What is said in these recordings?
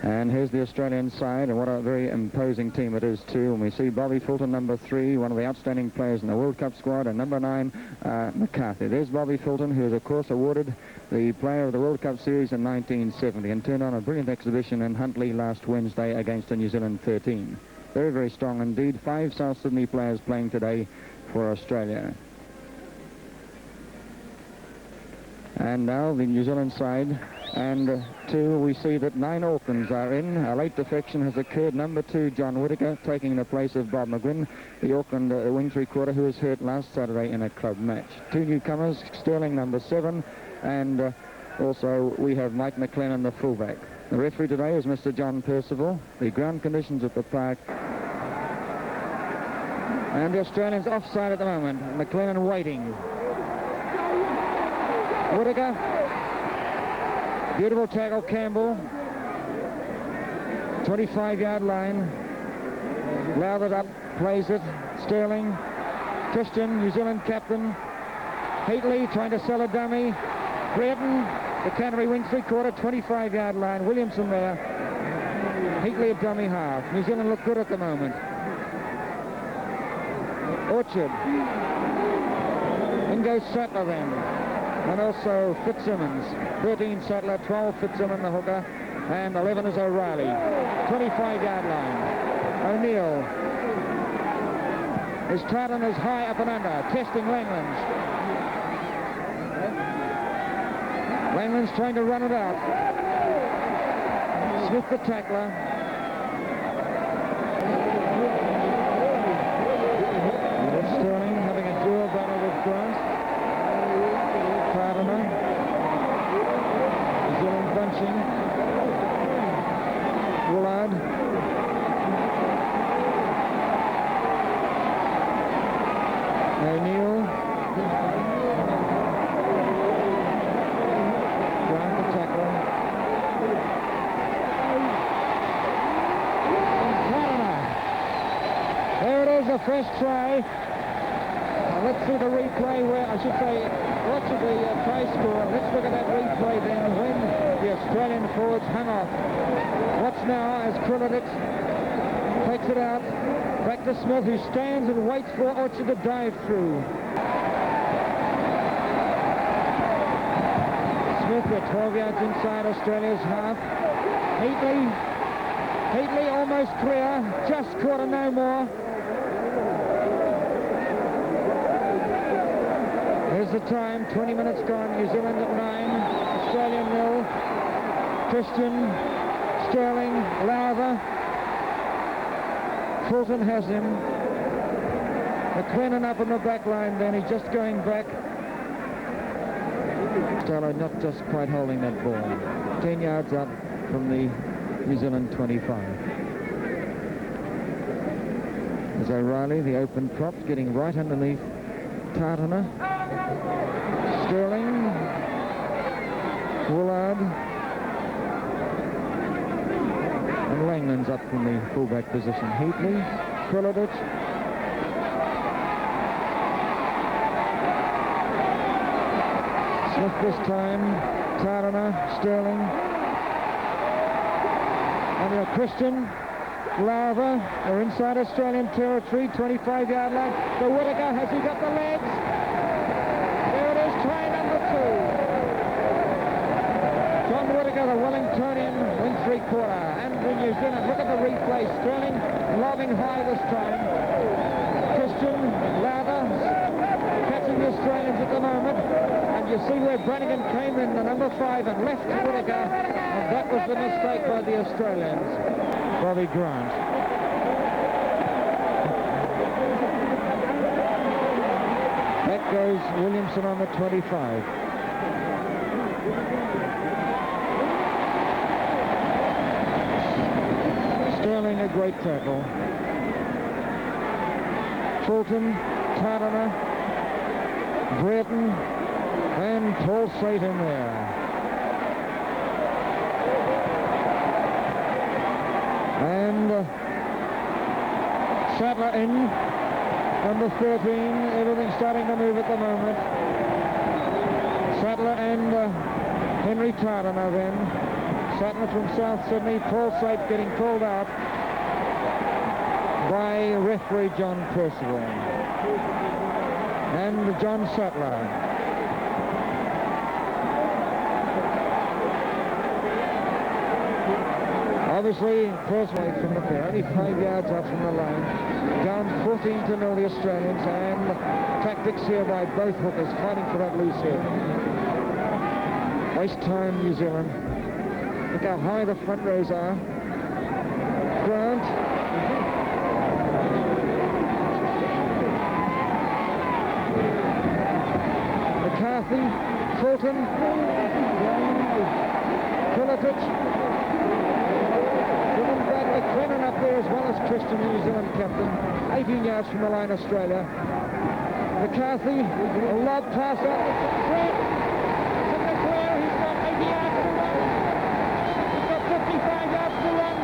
And here's the Australian side, and what a very imposing team it is too. And we see Bobby Fulton, number 3, one of the outstanding players in the World Cup squad, and number 9, McCarthy. There's Bobby Fulton, who was of course awarded the Player of the World Cup Series in 1970 and turned on a brilliant exhibition in Huntly last Wednesday against a New Zealand 13. Very, very strong indeed. 5 South Sydney players playing today for Australia. And now the New Zealand side. And 2, we see that 9 Aucklands are in. A late defection has occurred. Number 2, John Whittaker, taking the place of Bob McGuinn, the Auckland wing 3/4, who was hurt last Saturday in a club match. 2 newcomers, Sterling, number 7, and also we have Mike McLennan, the fullback. The referee today is Mr. John Percival. The ground conditions at the park. And the Australians offside at the moment. McLennan waiting. Whittaker. Beautiful tackle, Campbell. 25-yard line. Lathered up, plays it. Sterling. Christian, New Zealand captain. Heatley trying to sell a dummy. Brereton, the Canterbury wing 3/4, 25-yard line. Williamson there. Heatley a dummy half. New Zealand look good at the moment. Orchard. In goes Sattler then. And also Fitzsimmons. 13 Sattler, 12 Fitzsimmons, the hooker, and 11 is O'Reilly. 25-yard line. O'Neill. His Tartan is high up and under, testing Langlands. Langlands trying to run it out. Smith the tackler. Sterling having a dual battle with Grant. Tartaner. New Zealand bunching. Woolard. O'Neill. Grant the tackler. Tartaner. There it is, a fresh try. Let's see the replay where, I should say, watch the try score. Let's look at that replay then when the Australian forwards hung off. Watch now as Krilliditz takes it out. Back to Smith, who stands and waits for Orchard to dive through. Smith, they're 12 yards inside Australia's half. Heatley almost clear, just caught a no more. Here's the time, 20 minutes gone, New Zealand at 9, Australia 0. Christian, Sterling, Lowther. Fulton has him. McLennan up on the back line then, he's just going back. Stella not just quite holding that ball. 10 yards up from the New Zealand 25. There's O'Reilly, the open prop, getting right underneath Tartaner. Sterling, Woolard, and Langlands up from the fullback position. Heatley, Krilliditz, Smith this time, Tartaner, Sterling, and Christian, Lava, they're inside Australian territory, 25-yard line. The Whittaker, has he got the legs? Try number 2. John Whittaker, the Wellingtonian, wing 3/4. And the New Zealand, look at the replay. Sterling lobbing high this time. Christian, Lowther, catching the Australians at the moment. And you see where Brannigan came in, the number 5, and left Whittaker. And that was the mistake by the Australians. Bobby Grant. That goes Williamson on the 25. Sterling a great tackle. Fulton, Tartaner, Brereton, and Paul Satan there. And Sattler in. Number 13, everything's starting to move at the moment. Sattler and Henry Tartaner then. Sattler from South Sydney, Paul Sape getting pulled out by referee John Percival. And John Sattler. Obviously, Percival from the pair, only 5 yards up from the line. Down 14-0 the Australians, and tactics here by both hookers fighting for that loose head. Waste time, New Zealand. Look how high the front rows are. Grant. McCarthy, Fulton, Kiwis, McLennan up there as well as Christian, New Zealand captain. 18 yards from the line, Australia. McCarthy, a lob pass out. Fred, to the clear. He's got 80 yards to run. He's got 55 yards to run.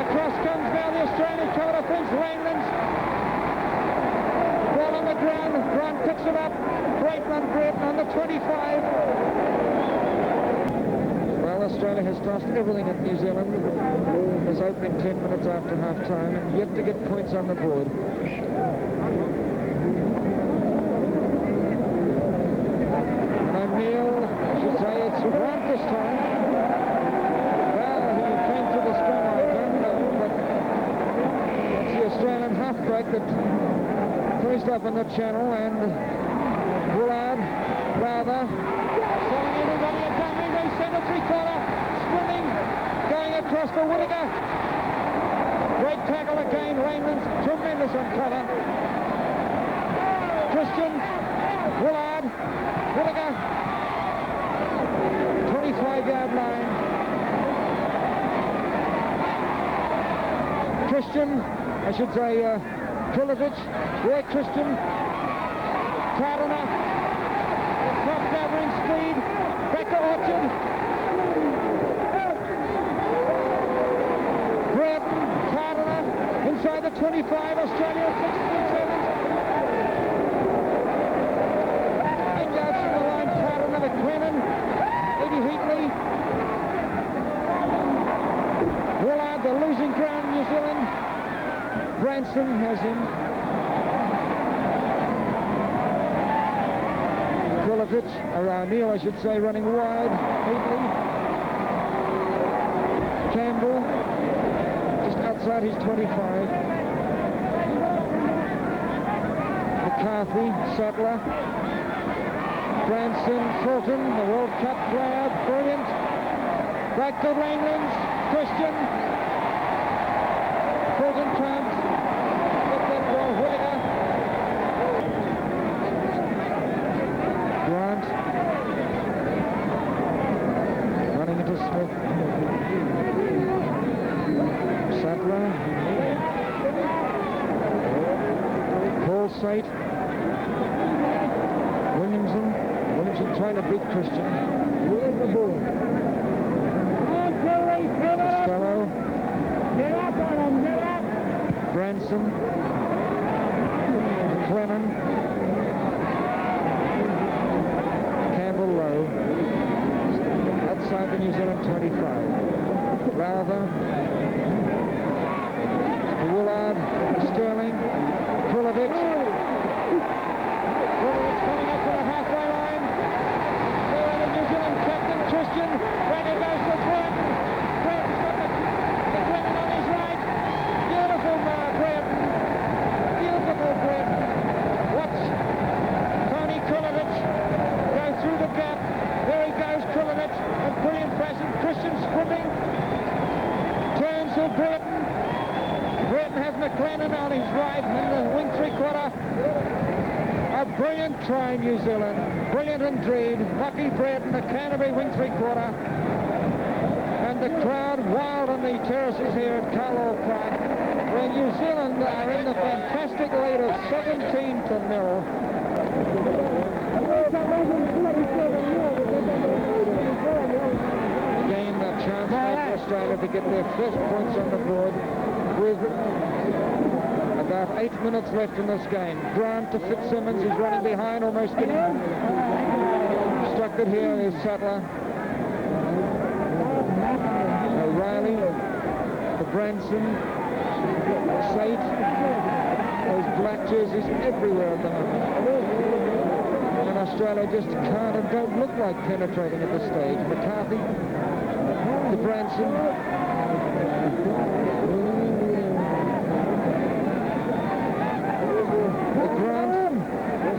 Across comes now the Australian cover offense. Langlands. Ball on the ground. Grant picks it up. Great run, Breton on the 25. Australia has lost everything at New Zealand. It's opening 10 minutes after half-time and yet to get points on the board. O'Neill, I should say, it's Grant this time. Well, he came to the scrum, I don't know, but it's the Australian halfback that placed up in the channel, and Willard, rather, showing everybody a dummy. They send a three-quarter. Across for Whittaker. Great tackle again. Raymond's tremendous on cover. Christian, Willard, Whittaker. 25-yard line. Christian, I should say, Kiwis, Roy Christian, Cardinal, top gathering speed, back to Orchard. Inside the 25, Australia 67. 8 yards from the line, Cardinal, McLennan, Eddie Heatley. Willard, the losing ground, New Zealand. Branson has him. Kiwis, or O'Neill, I should say, running wide. Heatley. Campbell. Outside his 25. McCarthy, Sattler, Branson, Fulton, the World Cup player, brilliant. Back to Langlands, Christian. Fulton can't get that ball. Whittaker. Grant. Running into Smith. Sattler, Paul Sape, Williamson trying to beat Christian. Where's the ball? Costello, get up on him, get up! Branson, McLennan, Campbell low, outside the New Zealand 25. Rather. Willard, Sterling, Kiwis. Kiwis coming up to the halfway line. There the New Zealand captain, Christian. Right it goes to Breton. Breton's got the Breton on his right. Beautiful Breton. Beautiful Breton. Watch Tony Kiwis go through the gap. There he goes, Kiwis. A brilliant fashion. Christian sprinting. Turns to Breton. Breton has McLennan on his right in the wing three-quarter. A brilliant try, New Zealand. Brilliant indeed. Lucky Breton, the Canterbury wing three-quarter. And the crowd wild on the terraces here at Carlaw Park, where New Zealand are in the fantastic lead of 17-0. Again, a chance for Australia to get their first points on the board with about 8 minutes left in this game. Grant to Fitzsimmons, he's running behind, almost getting struck it here. There's Sattler. Branson, Sate, those black jerseys everywhere at the moment. And Australia just can't and don't look like penetrating at this stage. McCarthy to Branson. Grant,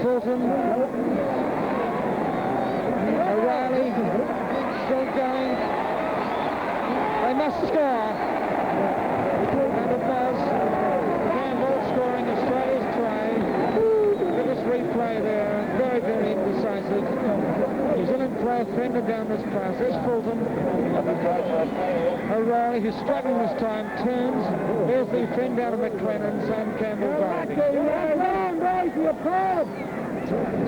Fulton, O'Reilly, still going. They must score. And it does. Campbell scoring Australia's try. Look at this replay there. Very, very indecisive. New Zealand player fended down this pass. There's Fulton. O'Reilly, who's struggling this time, turns. There's the fend out of McLennan. Sam Campbell diving.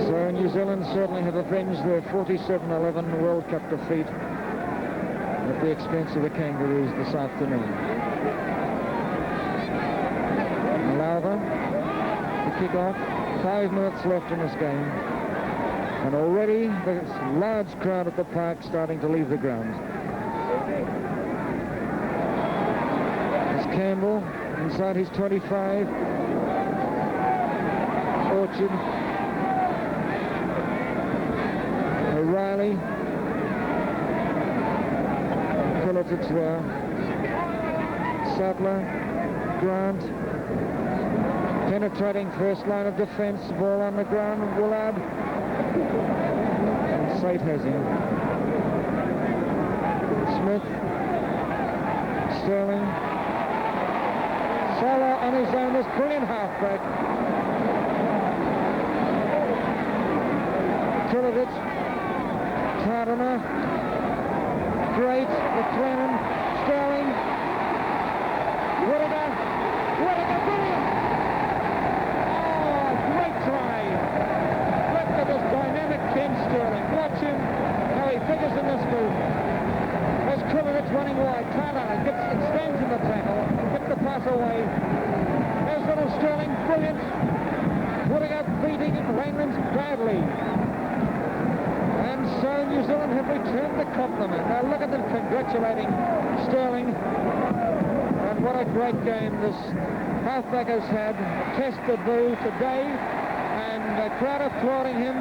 So New Zealand certainly have avenged their 47-11 World Cup defeat at the expense of the Kangaroos this afternoon. Lowther, the kick-off. 5 minutes left in this game. And already the large crowd at the park starting to leave the ground. It's Campbell inside his 25. Orchard. O'Reilly. Pilot's there. Sadler. Grant. Penetrating first line of defence. Ball on the ground. Willard. And Sate has him. Smith. Sterling. Salah on his own. This brilliant halfback. Kiwis, Gardiner, great, McLennan, Sterling, Whittaker, brilliant! Oh, great try! Look at this dynamic Ken Sterling. Watch him, how he figures in this move. There's Kiwis running wide. Gardiner extends in the tackle, gets the pass away. There's little Sterling, brilliant. Whittaker beating Langlands badly. And so New Zealand have returned the compliment. Now look at them congratulating Sterling. And what a great game this halfback has had. Test debut today. And the crowd applauding him.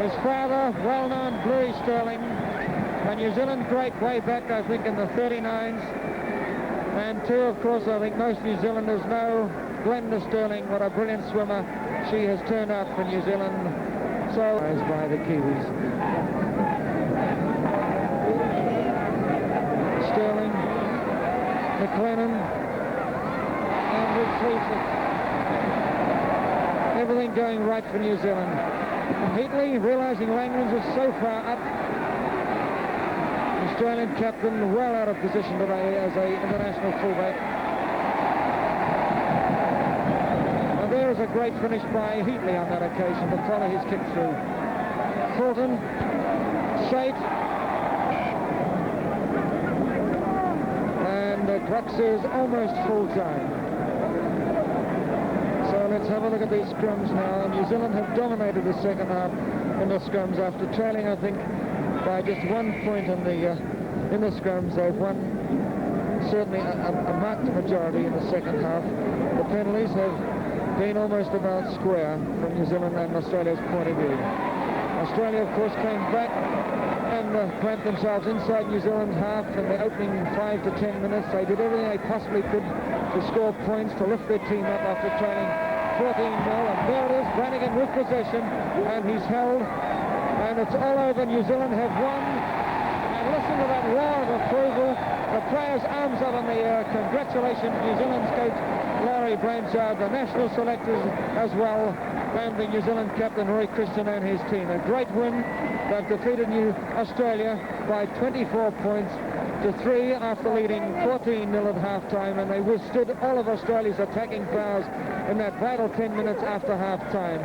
His father, well-known Bluey Sterling. And New Zealand great way back, I think, in the 39s. And too, of course, I think most New Zealanders know Glenda Sterling, what a brilliant swimmer she has turned out for New Zealand. So, by the Kiwis. Sterling, McLennan, and retreated. Everything going right for New Zealand. Heatley, realising Langlands is so far up. Australian captain well out of position today as an international fullback. There is a great finish by Heatley on that occasion to follow his kick through. Fulton, Sate, and Crux is almost full time. So let's have a look at these scrums now. New Zealand have dominated the second half in the scrums after trailing, I think, by just 1 point in the scrums. They've won certainly a marked majority in the second half. The penalties have been almost about square from New Zealand and Australia's point of view. Australia, of course, came back and clamped themselves inside New Zealand's half in the opening 5 to 10 minutes. They did everything they possibly could to score points, to lift their team up after trailing 14-0. And there it is, Brannigan with possession, and he's held. And it's all over. New Zealand have won. And listen to that roar of approval. The players' arms up in the air. Congratulations, New Zealand's coach, Larry Blanchard, the national selectors as well, and the New Zealand captain, Roy Christian, and his team. A great win. They've defeated Australia by 24 points to 3 after leading 14-0 at half-time, and they withstood all of Australia's attacking powers in that vital 10 minutes after half-time.